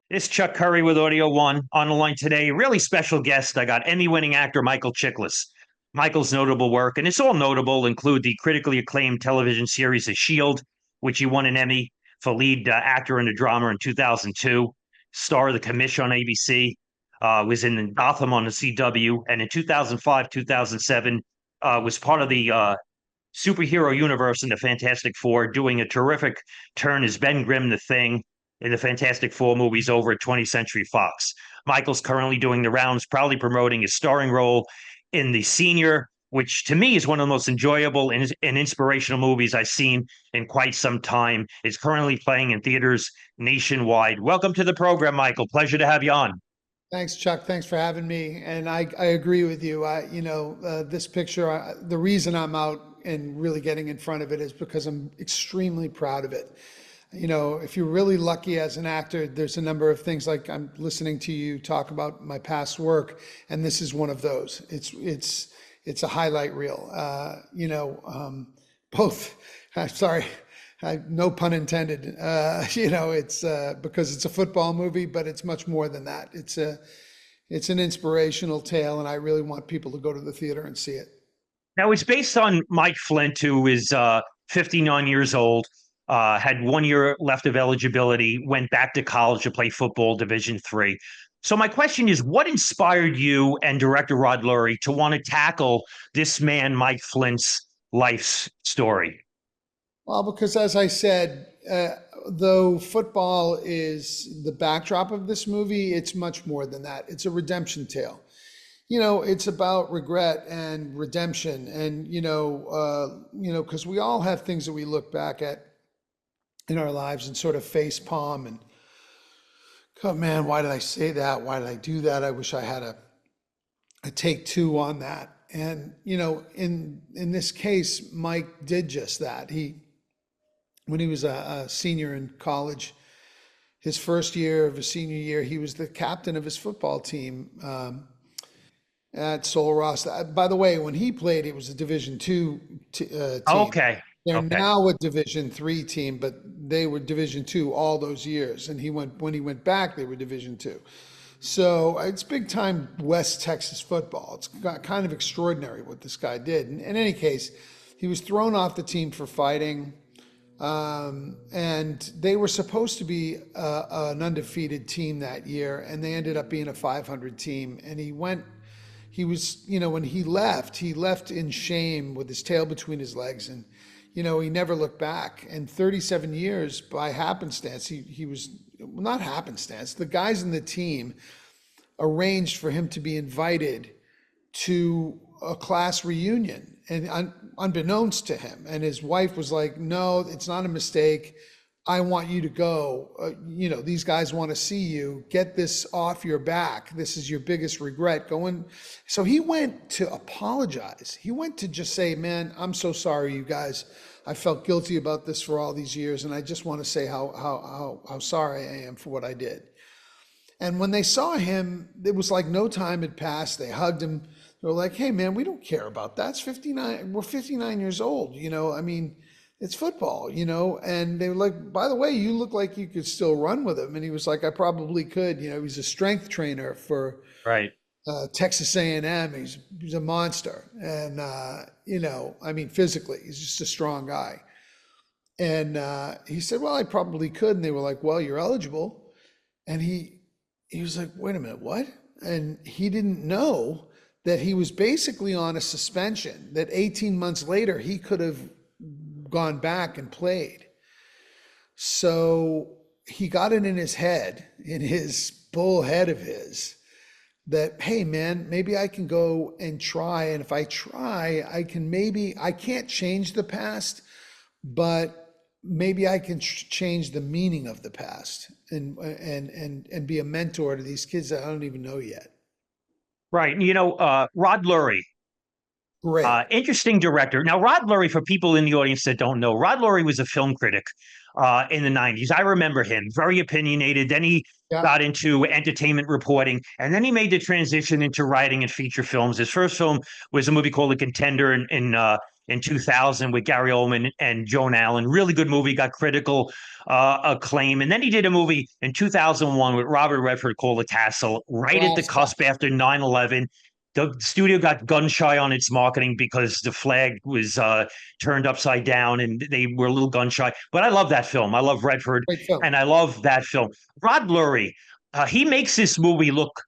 It's Chuck Curry with Audio One on the line today. Really special guest. I got Emmy-winning actor Michael Chiklis. Michael's notable work, and it's all notable, include the critically acclaimed television series The Shield, which he won an Emmy for lead actor in a drama in 2002. Star of The Commission on ABC, was in Gotham on the CW, and in 2005, 2007, was part of the superhero universe in the Fantastic Four, doing a terrific turn as Ben Grimm, the Thing, in the Fantastic Four movies over at 20th Century Fox. Michael's currently doing the rounds, proudly promoting his starring role in The Senior, which to me is one of the most enjoyable and inspirational movies I've seen in quite some time. It's currently playing in theaters nationwide. Welcome to the program, Michael. Pleasure to have you on. Thanks, Chuck. Thanks for having me. And I agree with you. This picture, the reason I'm out and really getting in front of it is because I'm extremely proud of it. If you're really lucky as an actor, there's a number of things like I'm listening to you talk about my past work, and this is one of those. It's a highlight reel. Both. Sorry, no pun intended. It's because it's a football movie, but it's much more than that. It's an inspirational tale, and I really want people to go to the theater and see it. Now, it's based on Mike Flint, who is 59 years old, had 1 year left of eligibility, went back to college to play football, Division III. So my question is, what inspired you and director Rod Lurie to want to tackle this man, Mike Flint's life story? Well, because as I said, though football is the backdrop of this movie, it's much more than that. It's a redemption tale. It's about regret and redemption, and because we all have things that we look back at in our lives and sort of face palm and go, man, why did I say that? Why did I do that? I wish I had a take two on that. And in this case, Mike did just that. When he was a senior in college, his first year of his senior year, he was the captain of his football team at Sol Ross. By the way, when he played, it was a Division II team. Okay. They're Okay. now a Division III team, but they were Division II all those years. And when he went back, they were Division II. So it's big time West Texas football. It's kind of extraordinary what this guy did. In any case, he was thrown off the team for fighting. And they were supposed to be an undefeated team that year, and they ended up being a 500 team. And when he left in shame with his tail between his legs, and he never looked back. And 37 years by happenstance, he was, well, not happenstance, the guys in the team arranged for him to be invited to a class reunion, and unbeknownst to him. And his wife was like, no, it's not a mistake. I want you to go. These guys want to see you. Get this off your back. This is your biggest regret. Go in. So he went to apologize. He went to just say, man, I'm so sorry, you guys. I felt guilty about this for all these years, and I just want to say how sorry I am for what I did. And when they saw him, it was like no time had passed. They hugged him. They were like, hey, man, we don't care about that. It's 59. We're 59 years old. It's football, and they were like, by the way, you look like you could still run with him. And he was like, I probably could. He's a strength trainer for Right. Texas A&M. He's a monster. And, physically, he's just a strong guy. And he said, well, I probably could. And they were like, well, you're eligible. And he was like, wait a minute, what? And he didn't know that he was basically on a suspension, that 18 months later, he could have gone back and played. So he got it in his head, in his bull head of his, that, hey man, maybe I can go and try. And if I try, I can't change the past, but maybe I can change the meaning of the past and be a mentor to these kids that I don't even know yet. Right. Rod Lurie, Great. interesting director. Now, Rod Lurie, for people in the audience that don't know, Rod Lurie was a film critic in the 90s. I remember him, very opinionated. Then he Yeah. got into entertainment reporting, and then he made the transition into writing and feature films. His first film was a movie called The Contender in in 2000 with Gary Oldman and Joan Allen. Really good movie, got critical acclaim. And then he did a movie in 2001 with Robert Redford called The Castle, right at the Last cusp after 9/11. The studio got gun shy on its marketing because the flag was turned upside down and they were a little gun shy. But I love that film. I love Redford great film. and I love that film. Rod Lurie, he makes this movie look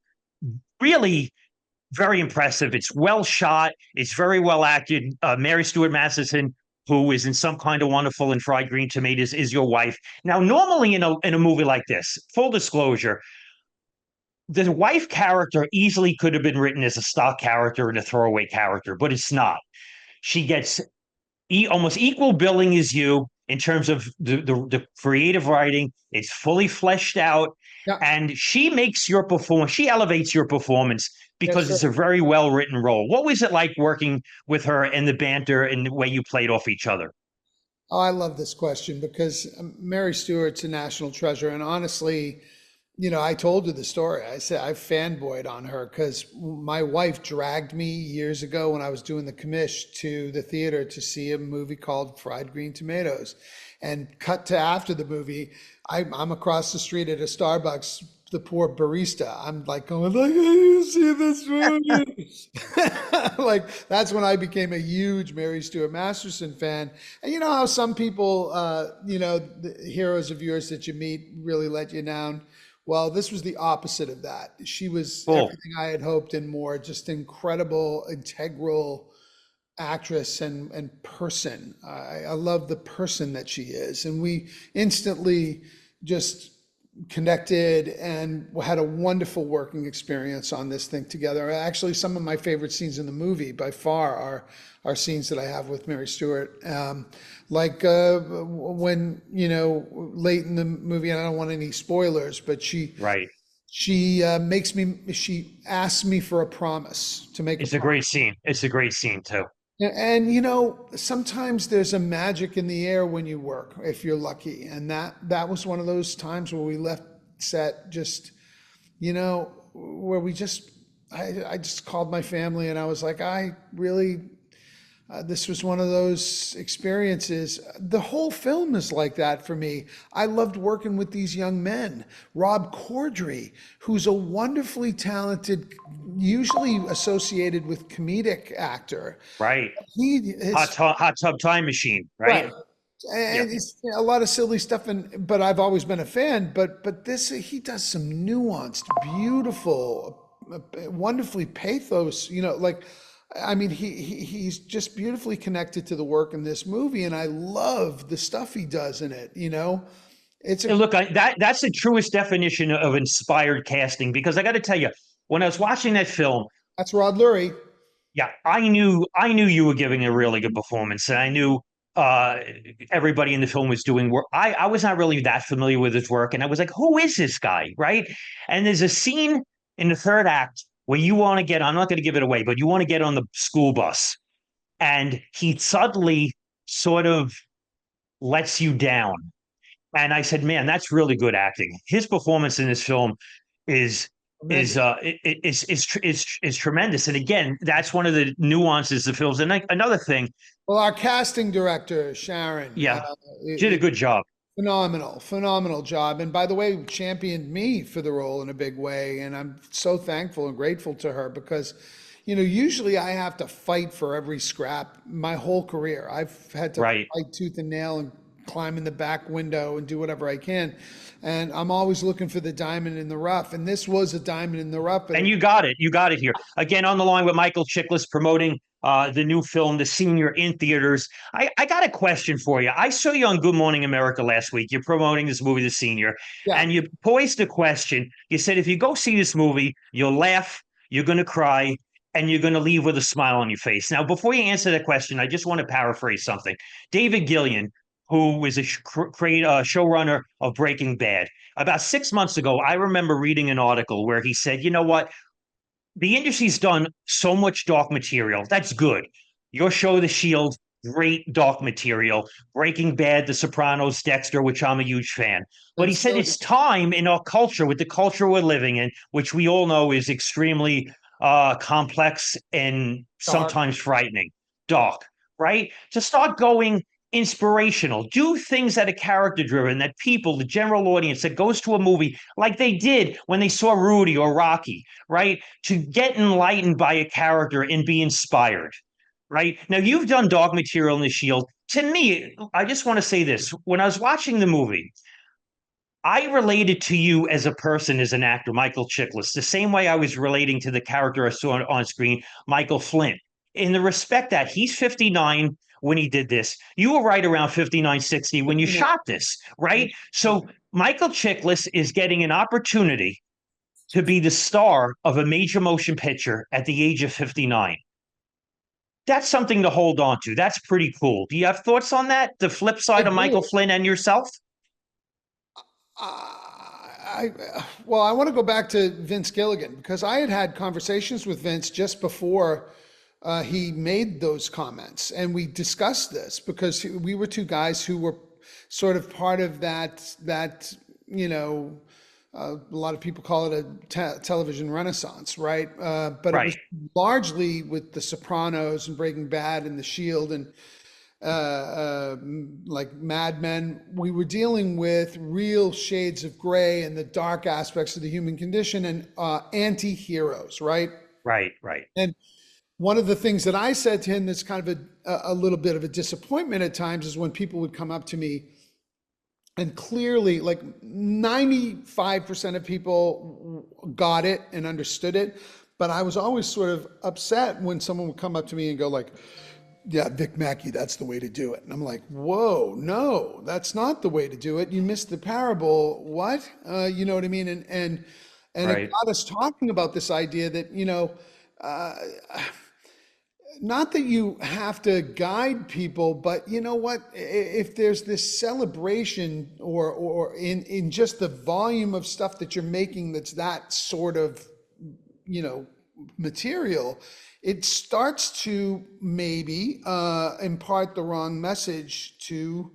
really very impressive. It's well shot. It's very well acted. Mary Stuart Masterson, who is in Some Kind of Wonderful and Fried Green Tomatoes, is your wife. Now, normally in a movie like this, full disclosure, the wife character easily could have been written as a stock character and a throwaway character, but it's not. She gets almost equal billing as you in terms of the creative writing. It's fully fleshed out, Yeah, and she makes your performance. She elevates your performance yes, because sir. it's a very well written role. What was it like working with her and the banter and the way you played off each other? Oh, I love this question because Mary Stewart's a national treasure. And honestly, I told you the story. I said I fanboyed on her because my wife dragged me years ago when I was doing the commish to the theater to see a movie called Fried Green Tomatoes. And cut to after the movie, I'm across the street at a Starbucks, the poor barista. I'm like going like, "Hey, you see this movie?" Like that's when I became a huge Mary Stuart Masterson fan. And you know how some people, the heroes of yours that you meet really let you down. Well, this was the opposite of that. She was Cool. everything I had hoped and more, just incredible, integral actress and person. I love the person that she is. And we instantly just connected and had a wonderful working experience on this thing together. Actually, some of my favorite scenes in the movie by far are scenes that I have with Mary Stewart. Like when, late in the movie, and I don't want any spoilers, but Right. she asks me for a promise to make a It's a promise. great scene. It's a great scene too. And sometimes there's a magic in the air when you work, if you're lucky. And that was one of those times where we left set just, where I just called my family and I was like, I really, this was one of those experiences. The whole film is like that for me. I loved working with these young men. Rob Corddry, who's a wonderfully talented, usually associated with comedic actor. Right. He is Hot tub time machine. Right. right, Yeah. and it's a lot of silly stuff. And but I've always been a fan. But this he does some nuanced, beautiful, wonderfully pathos. Like I mean, he's just beautifully connected to the work in this movie, and I love the stuff he does in it. It's a And look, that's the truest definition of inspired casting because I got to tell you, when I was watching that film, that's Rod Lurie. yeah, I knew you were giving a really good performance, and I knew uh, everybody in the film was doing work. I was not really that familiar with his work, and I was like, who is this guy, right? And there's a scene in the third act where you want to get. I'm not going to give it away, but you want to get on the school bus, and he suddenly sort of lets you down. And I said, man, that's really good acting. His performance in this film is is Tremendous. uh is tremendous. And again, that's one of the nuances of films. And like, another thing, Well, our casting director Sharon, yeah, did a good job. phenomenal, phenomenal job. And by the way, championed me for the role in a big way. And I'm so thankful and grateful to her because, usually I have to fight for every scrap my whole career. I've had to Right. fight tooth and nail and climb in the back window and do whatever I can. And I'm always looking for the diamond in the rough. And this was a diamond in the rough, but And you got it. You got it here. Again, on the line with Michael Chiklis promoting the new film, The Senior, in theaters. I got a question for you. I saw you on Good Morning America last week. You're promoting this movie, The Senior, yeah, and you posed a question. You said, if you go see this movie, you'll laugh, you're going to cry, and you're going to leave with a smile on your face. Now, before you answer that question, I just want to paraphrase something. David Gillian, who was a showrunner of Breaking Bad, about 6 months ago, I remember reading an article where he said, you know what? The industry's done so much dark material. That's good. Your show, The Shield, great dark material. Breaking Bad, The Sopranos, Dexter, which I'm a huge fan. But and he said still, it's time in our culture, with the culture we're living in, which we all know is extremely complex and dark. sometimes frightening, dark. right? To start going inspirational, do things that are character driven, that people, the general audience that goes to a movie like they did when they saw Rudy or Rocky, right? To get enlightened by a character and be inspired, right? Now, you've done dog material in The Shield. To me, I just want to say this. When I was watching the movie, I related to you as a person, as an actor, Michael Chiklis, the same way I was relating to the character I saw on screen, Michael Flint, in the respect that he's 59 when he did this. You were right around 59, 60 when you You know, shot this, right? So Michael Chiklis is getting an opportunity to be the star of a major motion picture at the age of 59. That's something to hold on to. That's pretty cool. Do you have thoughts on that? The flip I side of Michael do. Flynn and yourself? Well, I want to go back to Vince Gilligan because I had had conversations with Vince just before he made those comments, and we discussed this because we were two guys who were sort of part of that you know. A lot of people call it a television renaissance, right? But it was Right. largely with The Sopranos and Breaking Bad and The Shield and like Mad Men. We were dealing with real shades of gray and the dark aspects of the human condition and anti-heroes, right? Right, right. And one of the things that I said to him that's kind of a little bit of a disappointment at times is when people would come up to me and clearly like 95% of people got it and understood it. But I was always sort of upset when someone would come up to me and go like, yeah, Vic Mackey, that's the way to do it. And I'm like, whoa, no, that's not the way to do it. You missed the parable. What? You know what I mean? And it Right. got us talking about this idea that, uh, not that you have to guide people, but you know what? If there's this celebration or in just the volume of stuff that you're making that's that sort of, you know, material, it starts to maybe impart the wrong message to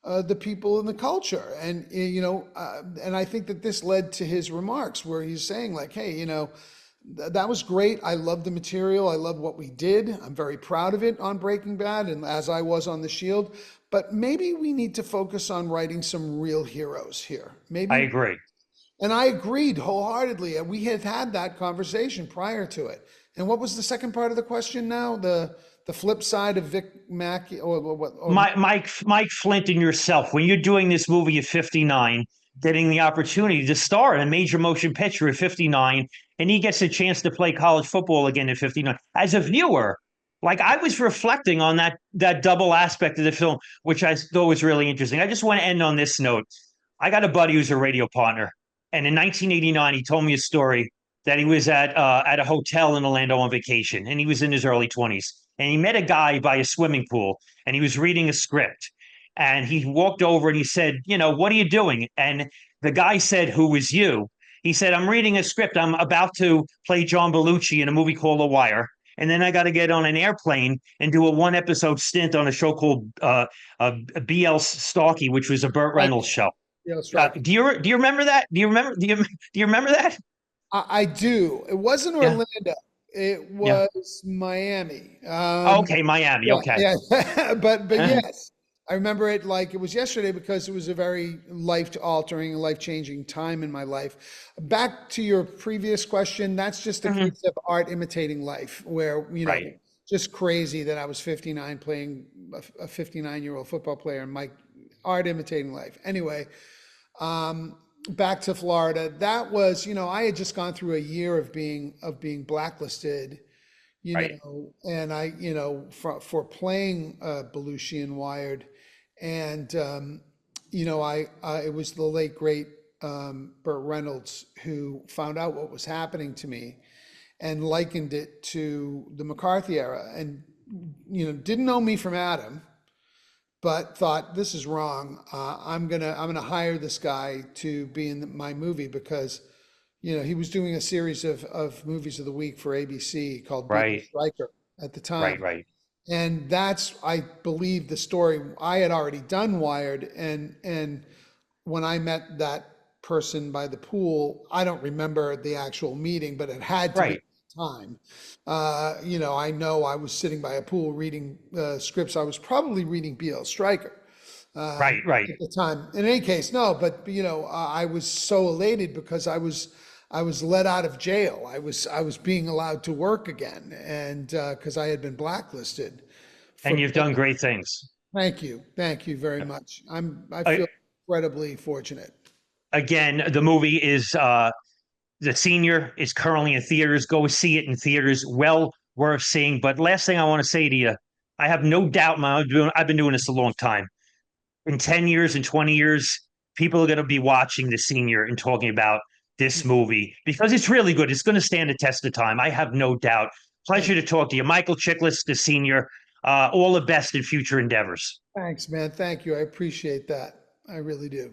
the people in the culture. And, and I think that this led to his remarks where he's saying like, hey, that was great. I love the material. I love what we did. I'm very proud of it on Breaking Bad and as I was on The Shield. But maybe we need to focus on writing some real heroes here. I Maybe, agree. and I agreed wholeheartedly. And we had that conversation prior to it. And what was the second part of the question now? The flip side of Vic Mackey or what? Mike Flint and yourself, when you're doing this movie at 59, getting the opportunity to star in a major motion picture at 59, and he gets a chance to play college football again at 59. As a viewer, like I was reflecting on that double aspect of the film, which I thought was really interesting. I just want to end on this note. I got a buddy who's a radio partner, and in 1989, he told me a story that he was at a hotel in Orlando on vacation, and he was in his early 20s, and he met a guy by a swimming pool, and he was reading a script, and he walked over and he said, what are you doing? And the guy said, who was you? He said, I'm reading a script. I'm about to play John Belushi in a movie called The Wire. And then I got to get on an airplane and do a one episode stint on a show called BL Stalky, which was a Burt Reynolds show. Yeah, that's right. Do you remember that? Do you remember that? I do. It wasn't Yeah. Orlando. It Yeah. was Miami. Okay, Miami. Yeah, Okay. yeah. But Uh, yes, I remember it like it was yesterday because it was a very life-altering, life-changing time in my life. Back to your previous question, that's just a mhm. case of art imitating life, where, Right. just crazy that I was 59 playing a 59-year-old football player and my art imitating life. Anyway, back to Florida. That was, I had just gone through a year of being blacklisted, Right. and I, for playing Belushi and Wired, and it was the late great Burt Reynolds who found out what was happening to me and likened it to the McCarthy era, and didn't know me from Adam, but thought this is wrong. I'm gonna hire this guy to be in my movie because he was doing a series of movies of the week for ABC called Beat the Right. Striker at the Right. time. Right. And that's, I believe, the story. I had already done Wired, and when I met that person by the pool, I don't remember the actual meeting, but it had to be Right. at time. I know I was sitting by a pool reading scripts. I was probably reading B.L. Stryker Right, right. at the time. In any case, no, but I was so elated because I was let out of jail. I was being allowed to work again, and because I had been blacklisted And from. you've done great things. Thank you very much. I Uh, feel incredibly fortunate. Again, the movie is The Senior is currently in theaters. Go see it in theaters. Well worth seeing. But last thing I want to say to you, I have no doubt, I've been doing this a long time. In 10 years and 20 years, people are going to be watching The Senior and talking about this movie because it's really good. It's going to stand the test of time. I have no doubt. Thank, Pleasure to talk to you. Michael Chiklis, The Senior. All the best in future endeavors. thanks, man. Thank you. I appreciate that. I really do.